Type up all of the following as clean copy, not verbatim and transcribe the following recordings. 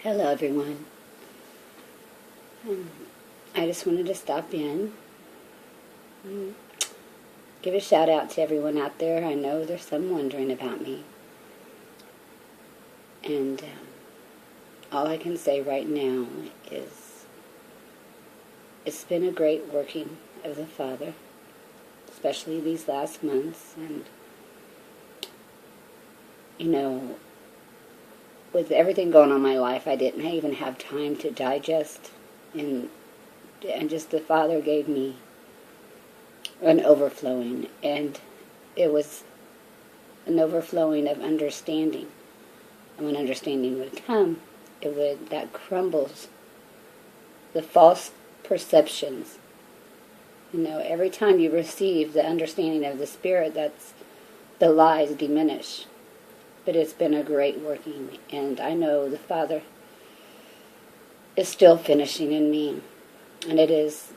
Hello, everyone. I just wanted to stop in, give a shout out to everyone out there. I know there's some wondering about me. And all I can say right now is it's been a great working of the Father, especially these last months. And, with everything going on in my life, I didn't even have time to digest, and just the Father gave me an overflowing, and it was an overflowing of understanding. And when understanding would come, that crumbles the false perceptions. Every time you receive the understanding of the Spirit, that's the lies diminish. But it's been a great working, and I know the Father is still finishing in me. And it is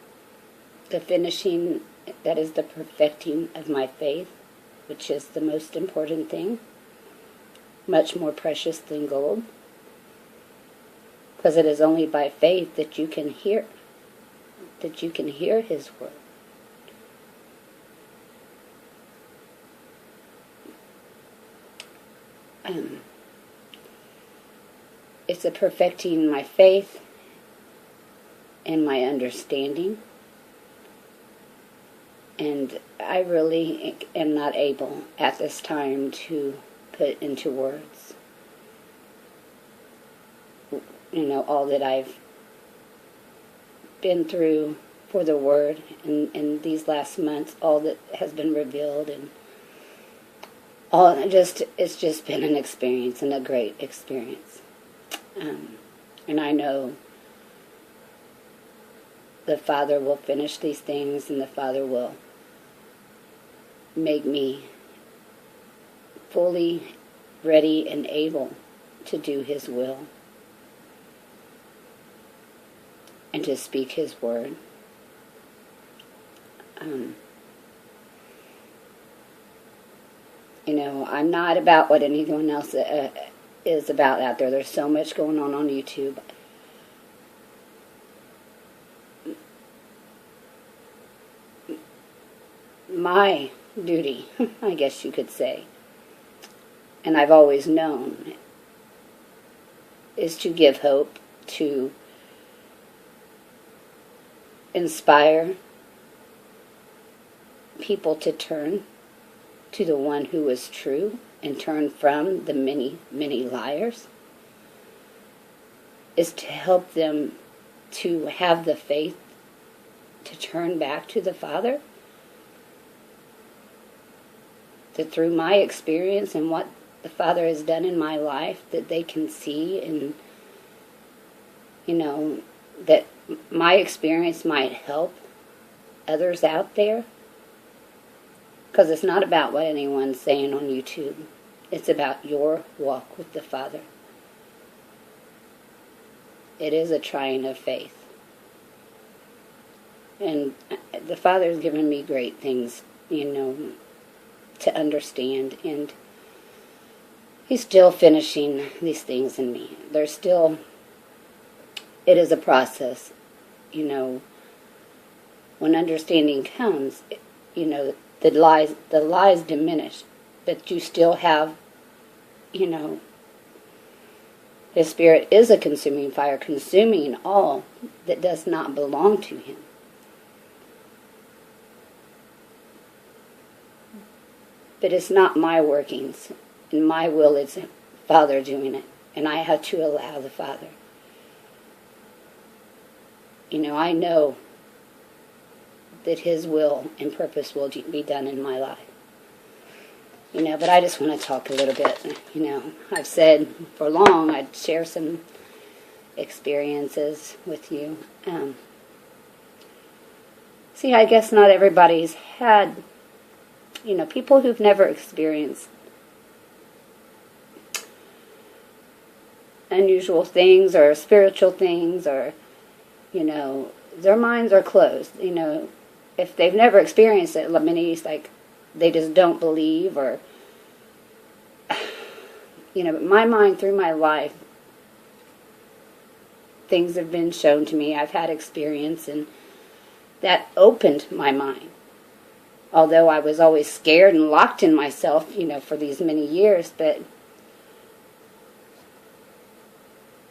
the finishing that is the perfecting of my faith, which is the most important thing, much more precious than gold, because it is only by faith that you can hear His word. It's a perfecting my faith and my understanding. And I really am not able at this time to put into words, all that I've been through for the Word in these last months, all that has been revealed, and it's just been an experience, and a great experience. And I know the Father will finish these things, and the Father will make me fully ready and able to do His will and to speak His word. I'm not about what anyone else is about out there. There's so much going on YouTube. My duty, I guess you could say, and I've always known, is to give hope, to inspire people to turn to the one who is true and turn from the many, many liars, is to help them to have the faith to turn back to the Father. That through my experience and what the Father has done in my life, that they can see, and that my experience might help others out there. Because it's not about what anyone's saying on YouTube. It's about your walk with the Father. It is a trying of faith. And the Father's given me great things, to understand. And He's still finishing these things in me. It is a process. When understanding comes, the lies diminish, but you still have, His Spirit is a consuming fire, consuming all that does not belong to Him. But it's not my workings, and my will is the Father doing it, and I have to allow the Father. I know that His will and purpose will be done in my life. But I just want to talk a little bit. I've said for long I'd share some experiences with you. I guess not everybody's had, people who've never experienced unusual things or spiritual things, or, their minds are closed. If they've never experienced it, many they just don't believe, or but my mind through my life things have been shown to me. I've had experience, and that opened my mind. Although I was always scared and locked in myself, for these many years, but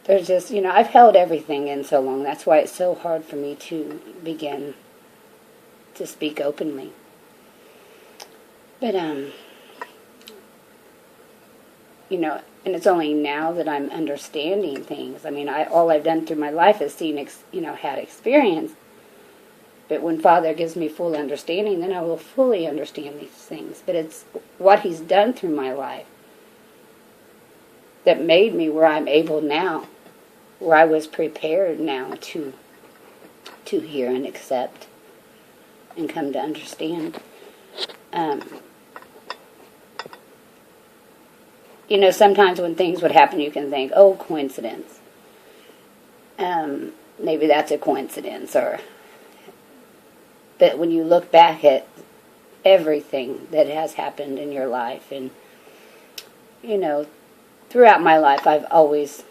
there's just, I've held everything in so long. That's why it's so hard for me to begin to speak openly. But, and it's only now that I'm understanding things. I mean, all I've done through my life is had experience. But when Father gives me full understanding, then I will fully understand these things. But it's what He's done through my life that made me where I'm able now, where I was prepared now to hear and accept and come to understand. Sometimes when things would happen, you can think, oh, coincidence. Maybe that's a coincidence, but when you look back at everything that has happened in your life, and, throughout my life, I've always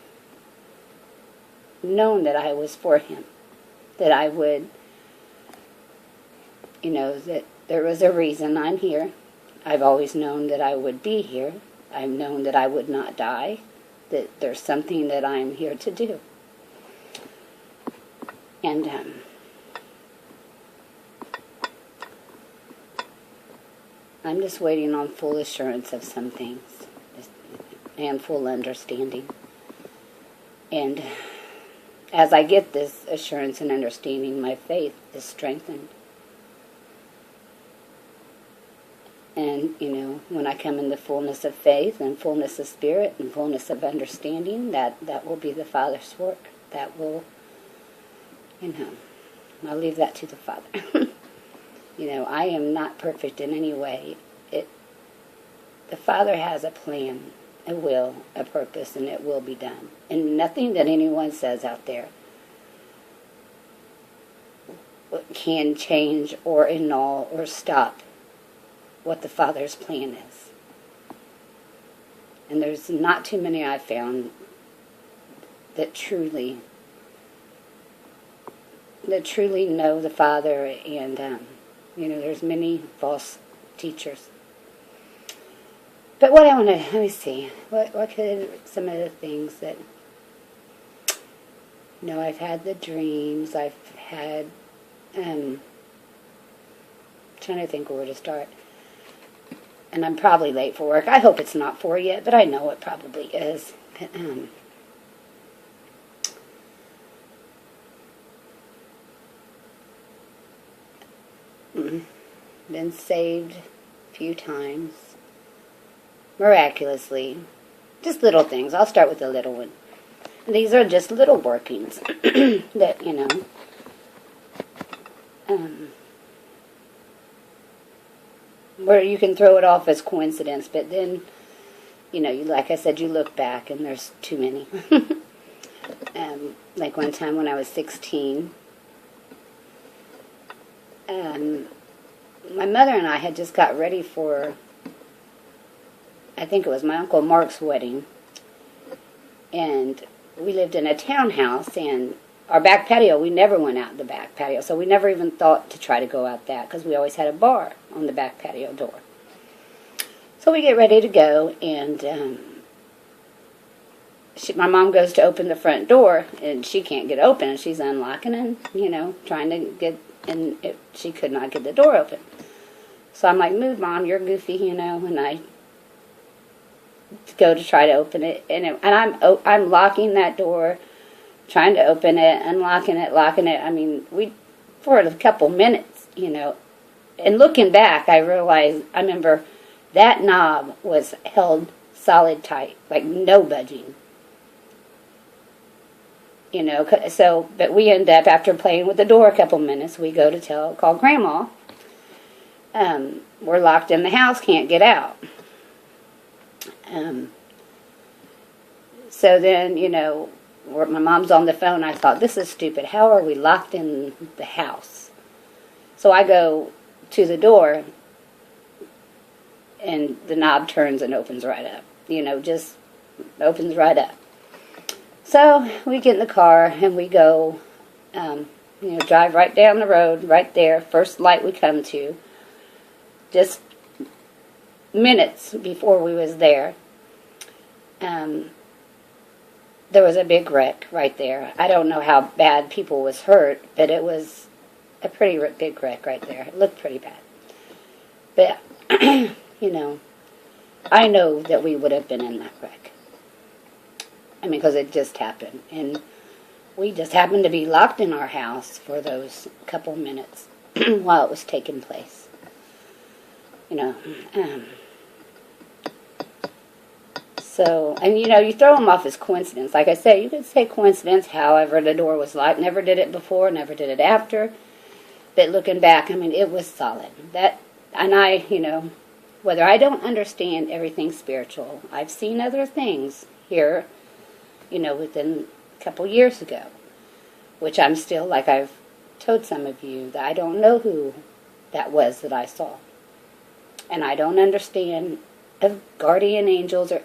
known that I was for Him, that I would, that there was a reason I'm here. I've always known that I would be here. I've known that I would not die, that there's something that I'm here to do. And, I'm just waiting on full assurance of some things and full understanding. And as I get this assurance and understanding, my faith is strengthened. And, when I come in the fullness of faith and fullness of spirit and fullness of understanding, that will be the Father's work. That will, I'll leave that to the Father. I am not perfect in any way. The Father has a plan, a will, a purpose, and it will be done. And nothing that anyone says out there can change or annul or stop what the Father's plan is. And there's not too many I've found that truly know the Father, and there's many false teachers. But what I want to, let me see, what could some of the things that, I've had the dreams, I've had, trying to think where to start. And I'm probably late for work. I hope it's not 4 yet, but I know it probably is. But, been saved a few times, miraculously. Just little things. I'll start with the little one. And these are just little workings that, where you can throw it off as coincidence, but then, like I said, you look back and there's too many. Like one time when I was 16, my mother and I had just got ready for, I think it was my Uncle Mark's wedding, and we lived in a townhouse, and our back patio, we never went out the back patio, so we never even thought to try to go out that, because we always had a bar on the back patio door. So we get ready to go, and my mom goes to open the front door, and she can't get open, and she's unlocking and, trying to get, and she could not get the door open. So I'm like, move, Mom, you're goofy, and I go to try to open it, and I'm locking that door, trying to open it, unlocking it, locking it. I mean, for a couple minutes, and looking back, I remember that knob was held solid tight, like no budging. So, but we end up, after playing with the door a couple minutes, we go to call Grandma. We're locked in the house, can't get out. So then, my mom's on the phone. I thought, this is stupid. How are we locked in the house? So I go to the door, and the knob turns and opens right up. Just opens right up. So we get in the car and we go, drive right down the road, right there, first light we come to. Just minutes before we was there, there was a big wreck right there. I don't know how bad people was hurt, but it was a pretty big wreck right there. It looked pretty bad. But, I know that we would have been in that wreck. I mean, because it just happened. And we just happened to be locked in our house for those couple minutes while it was taking place. So, and you throw them off as coincidence. Like I said, you could say coincidence, however, the door was locked. Never did it before, never did it after. But looking back, I mean, it was solid. Whether I don't understand everything spiritual, I've seen other things here, within a couple years ago, which I'm still, like I've told some of you, that I don't know who that was that I saw. And I don't understand if guardian angels are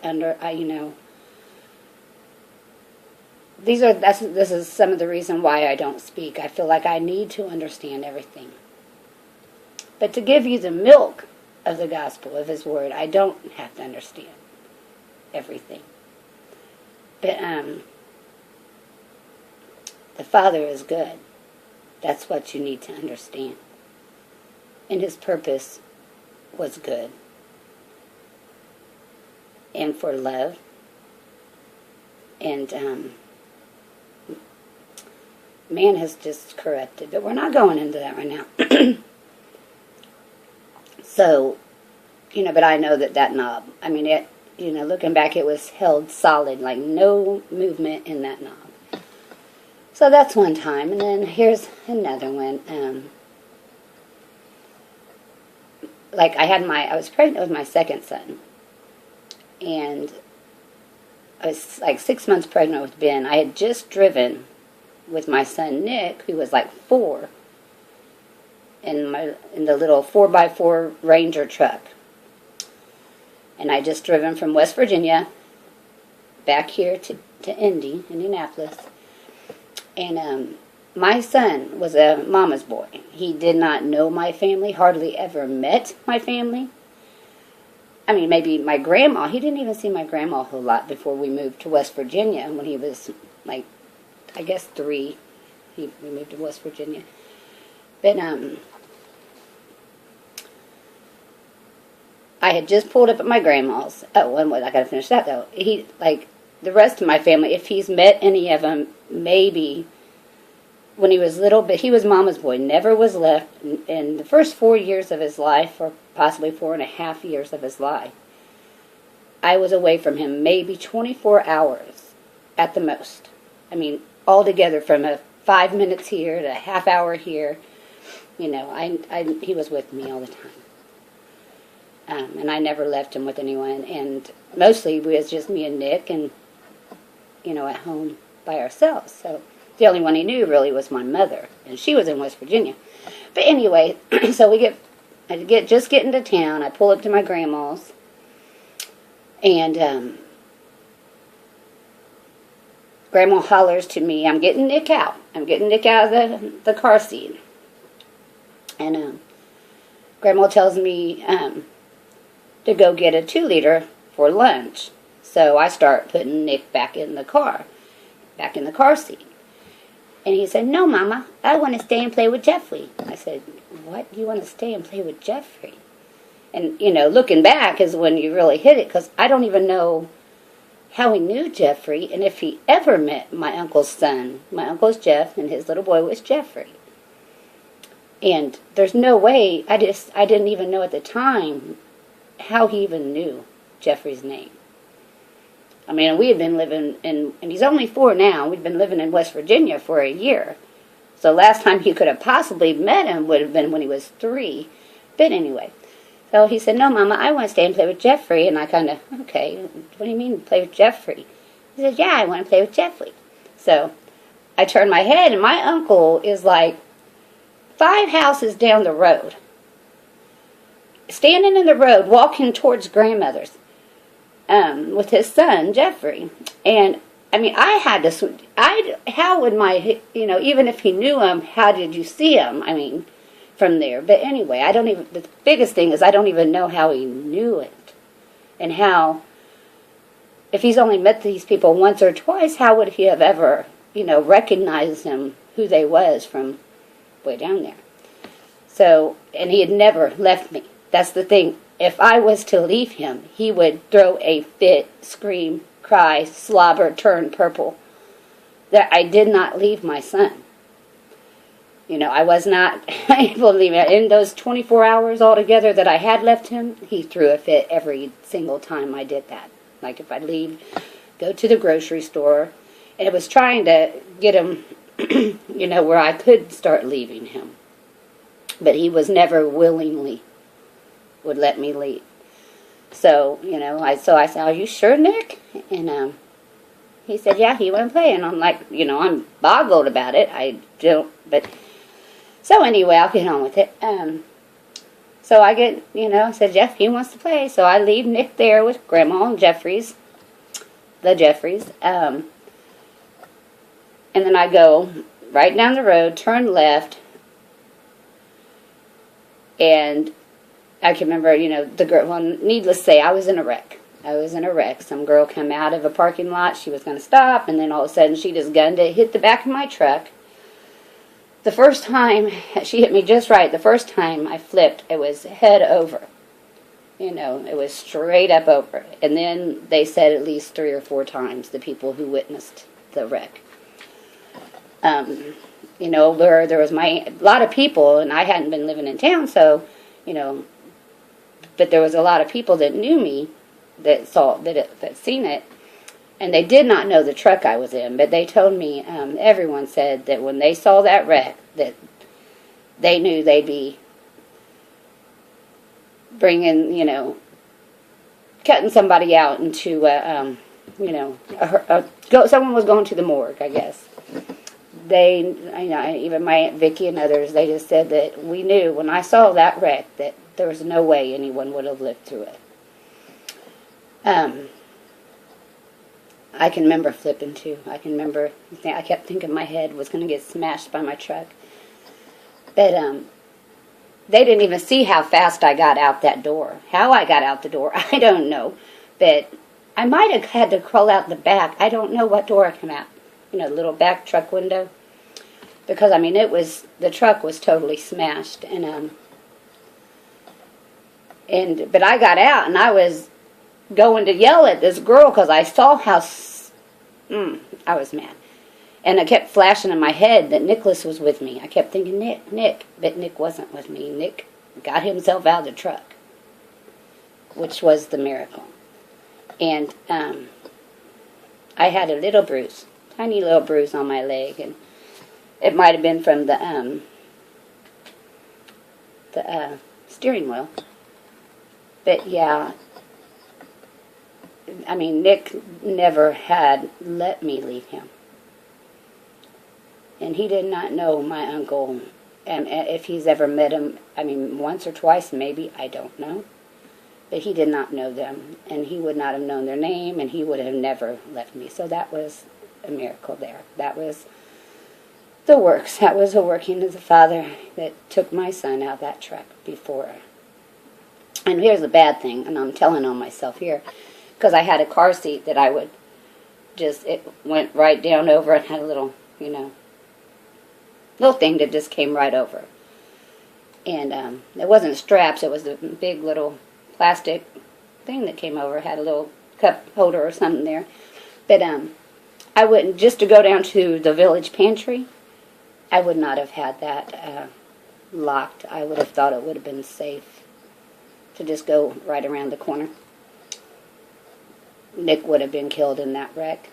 this is some of the reason why I don't speak. I feel like I need to understand everything. But to give you the milk of the gospel, of His Word, I don't have to understand everything. But the Father is good. That's what you need to understand. And His purpose was good. And for love. And man has just corrupted. But we're not going into that right now. So, but I know that knob, I mean, it, looking back, it was held solid, like no movement in that knob. So that's one time. And then here's another one. I was pregnant with my second son. And I was like 6 months pregnant with Ben. I had just driven with my son Nick, who was like 4, in the little 4x4 Ranger truck. And I just driven from West Virginia back here to Indianapolis. And my son was a mama's boy. He did not know my family, hardly ever met my family. I mean, maybe my grandma. He didn't even see my grandma a whole lot before we moved to West Virginia. When he was, like, I guess 3, we moved to West Virginia. But I had just pulled up at my grandma's. Oh, and I got to finish that, though. He, like, the rest of my family, if he's met any of them, maybe when he was little, but he was mama's boy, never was left. In the first 4 years of his life, or possibly 4.5 years of his life, I was away from him maybe 24 hours at the most. I mean, altogether from a 5 minutes here to a half hour here, he was with me all the time. And I never left him with anyone, and mostly it was just me and Nick, and, at home by ourselves. So the only one he knew really was my mother, and she was in West Virginia. But anyway, so I just get into town. I pull up to my grandma's, and Grandma hollers to me, "I'm getting Nick out. I'm getting Nick out of the car seat." And Grandma tells me to go get a 2-liter for lunch. So I start putting Nick back in the car seat. And he said, "No, Mama, I want to stay and play with Jeffrey." I said, "What? You want to stay and play with Jeffrey?" And, looking back is when you really hit it, because I don't even know how he knew Jeffrey, and if he ever met my uncle's son. My uncle's Jeff, and his little boy was Jeffrey. And there's no way, I didn't even know at the time how he even knew Jeffrey's name. I mean, we had been living and he's only 4 now, we'd been living in West Virginia for a year. So last time he could have possibly met him would have been when he was 3. But anyway, so he said, "No, Mama, I want to stay and play with Jeffrey." And I kind of, "Okay, what do you mean play with Jeffrey?" He said, "Yeah, I want to play with Jeffrey." So I turned my head, and my uncle is like 5 houses down the road, standing in the road, walking towards grandmother's with his son, Jeffrey. And I mean, I had to, how would my, even if he knew him, how did you see him? I mean, from there. But anyway, the biggest thing is I don't even know how he knew it. And how, if he's only met these people once or twice, how would he have ever, recognized them, who they was from way down there? So, and he had never left me. That's the thing. If I was to leave him, he would throw a fit, scream, cry, slobber, turn purple. That I did not leave my son. I was not able to leave him. In those 24 hours altogether that I had left him, he threw a fit every single time I did that. Like if I'd leave, go to the grocery store, and it was trying to get him, where I could start leaving him. But he was never willingly would let me leave. So, I said, "Are you sure, Nick?" And he said, "Yeah, he went play." And I'm like, I'm boggled about it. I don't, but so anyway, I'll get on with it. So I get, said, "Jeff, he wants to play." So I leave Nick there with Grandma and the Jeffries. And then I go right down the road, turn left, and I can remember, the girl, well, needless to say, I was in a wreck. Some girl came out of a parking lot. She was going to stop, and then all of a sudden she just gunned it, hit the back of my truck. The first time, she hit me just right. The first time I flipped, it was head over. It was straight up over. And then they said at least 3 or 4 times, the people who witnessed the wreck. Where there was a lot of people, and I hadn't been living in town, so, but there was a lot of people that knew me, that seen it, and they did not know the truck I was in, but they told me, everyone said that when they saw that wreck, that they knew they'd be bringing, cutting somebody out into, someone was going to the morgue, I guess. They, even my Aunt Vicky and others, they just said that we knew when I saw that wreck that there was no way anyone would have lived through it. I can remember flipping too. I kept thinking my head was going to get smashed by my truck. But they didn't even see how fast I got out that door. How I got out the door, I don't know. But I might have had to crawl out the back. I don't know what door I came out. The little back truck window. Because, the truck was totally smashed. But I got out, and I was going to yell at this girl because I saw how, I was mad. And it kept flashing in my head that Nicholas was with me. I kept thinking, Nick, but Nick wasn't with me. Nick got himself out of the truck, which was the miracle. And I had a little bruise, tiny little bruise on my leg, and it might have been from the steering wheel. But yeah, Nick never had let me leave him. And he did not know my uncle. And if he's ever met him, once or twice maybe, I don't know. But he did not know them. And he would not have known their name, and he would have never left me. So that was a miracle there. That was the works. That was a working of the Father that took my son out of that truck before. And here's the bad thing, and I'm telling on myself here, because I had a car seat that I would it went right down over and had a little, little thing that just came right over. And it wasn't straps, it was a big little plastic thing that came over, had a little cup holder or something there. But I wouldn't, just to go down to the village pantry, I would not have had that locked. I would have thought it would have been safe to just go right around the corner. Nick would have been killed in that wreck.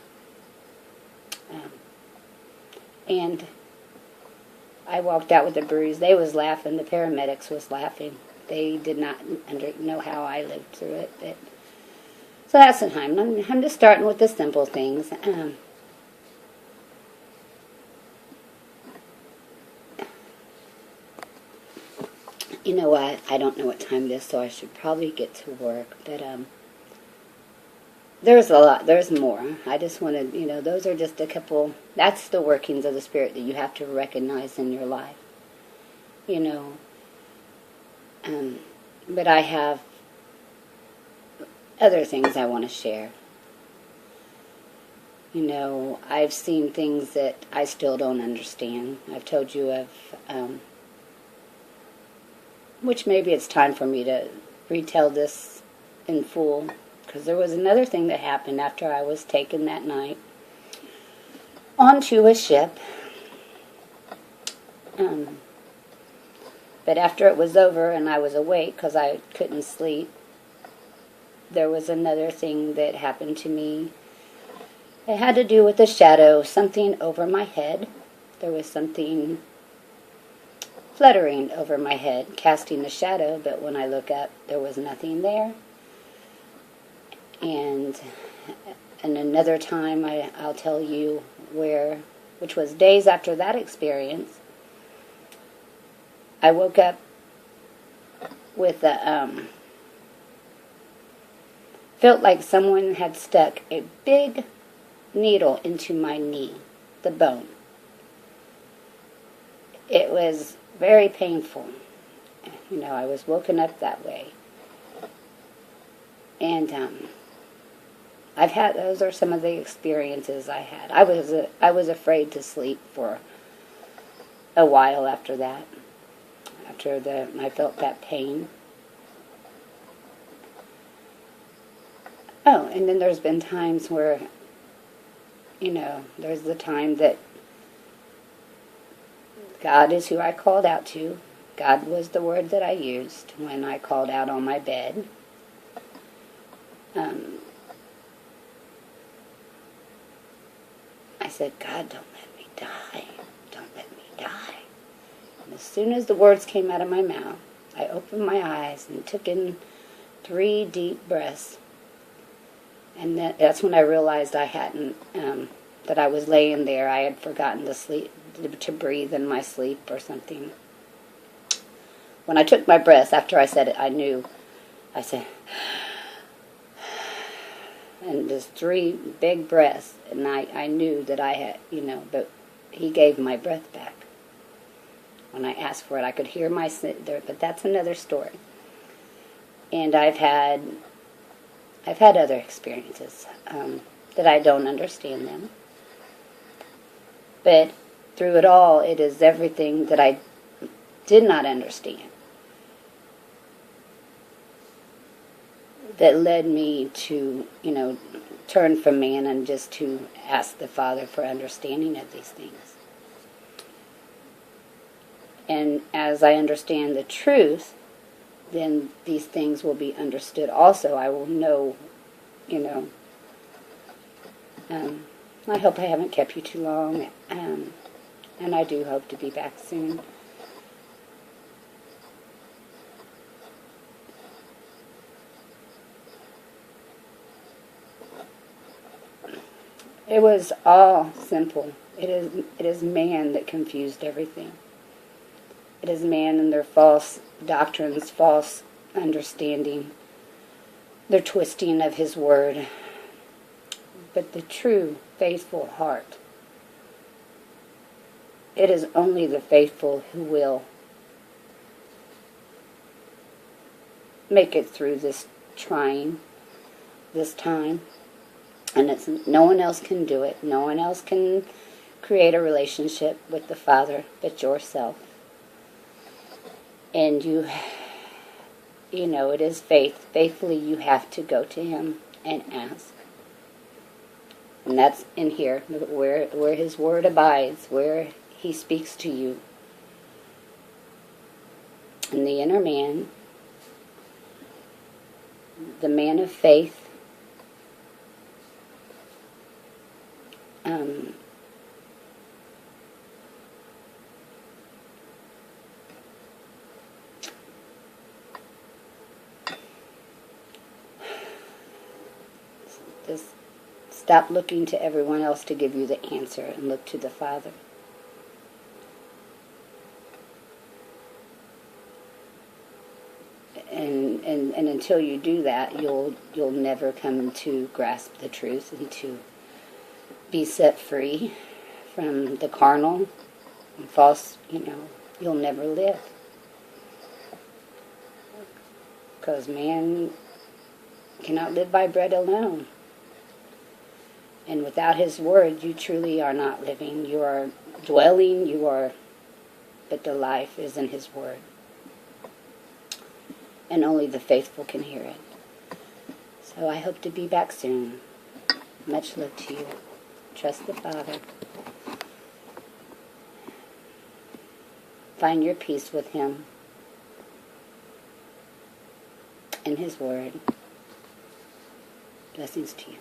And I walked out with a bruise. They was laughing. The paramedics was laughing. They did not know how I lived through it. But, so that's the time. I'm just starting with the simple things. You know what? I don't know what time it is, so I should probably get to work. But there's a lot. There's more. I just wanted, those are just a couple. That's the workings of the Spirit that you have to recognize in your life. You know. But I have other things I want to share. I've seen things that I still don't understand. I've told you of, which maybe it's time for me to retell this in full, because there was another thing that happened after I was taken that night onto a ship. But after it was over and I was awake because I couldn't sleep, there was another thing that happened to me. It had to do with a shadow, something over my head. There was something fluttering over my head, casting a shadow, but when I look up, there was nothing there. And another time I'll tell you which was days after that experience, I woke up with felt like someone had stuck a big needle into my knee, the bone. It was very painful. I was woken up that way. And those are some of the experiences I had. I was afraid to sleep for a while after that. After I felt that pain. Oh, and then there's been times where, there's the time that God is who I called out to. God was the word that I used when I called out on my bed. I said, God, don't let me die. Don't let me die. And as soon as the words came out of my mouth, I opened my eyes and took in 3 deep breaths. And that's when I realized I hadn't, that I was laying there. I had forgotten to breathe in my sleep or something. When I took my breath, after I said it, I knew. I said, and just 3 big breaths. And I knew that I had, but he gave my breath back. When I asked for it, I could hear but that's another story. And I've had other experiences that I don't understand them. But through it all, it is everything that I did not understand that led me to, turn from man and just to ask the Father for understanding of these things. And as I understand the truth, then these things will be understood also. I will know, I hope I haven't kept you too long, and I do hope to be back soon. It was all simple. It is man that confused everything. It is man and their false doctrines, false understanding, their twisting of his word. But the true, faithful heart, it is only the faithful who will make it through this trying, this time. And no one else can do it. No one else can create a relationship with the Father but yourself. And it is faith. Faithfully, you have to go to him and ask. And that's in here, where his word abides, where he speaks to you. And the inner man, the man of faith, just stop looking to everyone else to give you the answer and look to the Father. And until you do that, you'll never come to grasp the truth and to be set free from the carnal and false, you'll never live. Because man cannot live by bread alone. And without his word, you truly are not living. You are dwelling, but the life is in his word. And only the faithful can hear it. So I hope to be back soon. Much love to you. Trust the Father. Find your peace with him in his word. Blessings to you.